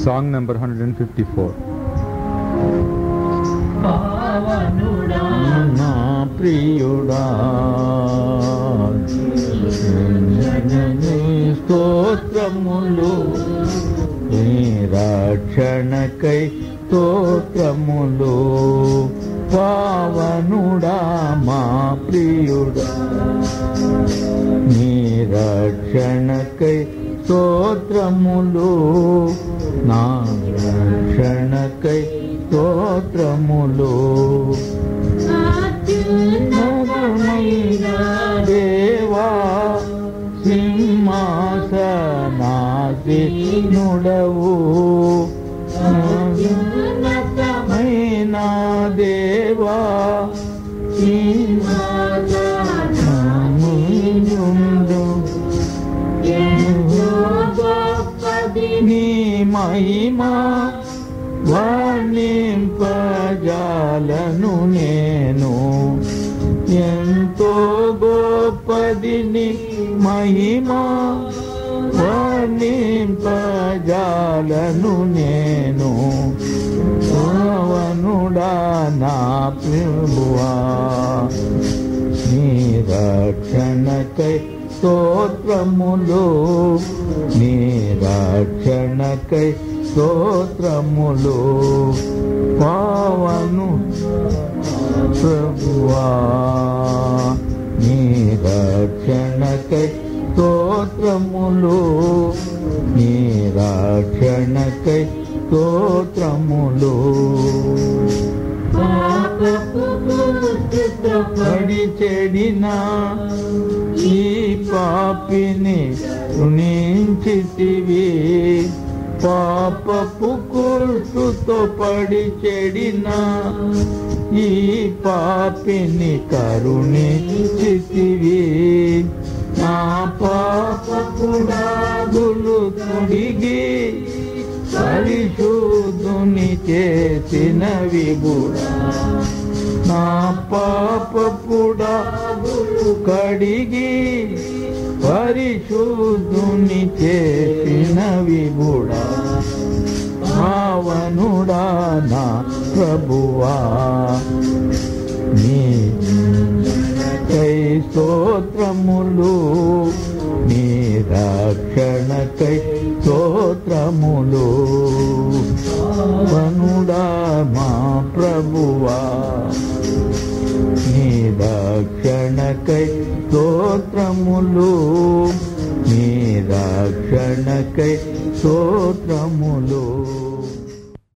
Song number 154. నా ప్రియుడా స్తోత్రములు నీ రక్షణకై స్తోత్రములు పావనుడా మా ప్రియుడా నీ రక్షణకై స్తోత్రములు నా రక్షణకై స్తోత్రములు దేవా సింహాసనాసీనుడవు మైనా దేవా నీ మహిమా వర్ణింపజాలను నేను ఎంతో గొప్పది నీ మహిమా వర్ణింపజాలను నేను పావనుడా నా ప్రభువా నీ రక్షణకై స్తోత్రములు నీ రక్షణకై స్తోత్రములు పావను ప్రభువా నీ రక్షణకై స్తోత్రములు నీ రక్షణకై స్తోత్రములు పడి చెడినా ఈ పాపిని రుణించితివి పాపపు కుర్సుతో పడి చెడిన ఈ పాపిని కరుణించితివి నా పాపపు డాగులు తొడిగి పరిశుద్ధుని చేసినవి కూడా నా పాపపు డాగులు కడిగి పరిశుద్ధుని చేసినవి కూడా పావనుడా నా ప్రభువా నీ కై స్తోత్రములు నీ రక్షణకై స్తోత్రములు పావనుడా మా ప్రభువా నీ రక్షణకై స్తోత్రములు నీ రక్షణకై స్తోత్రములు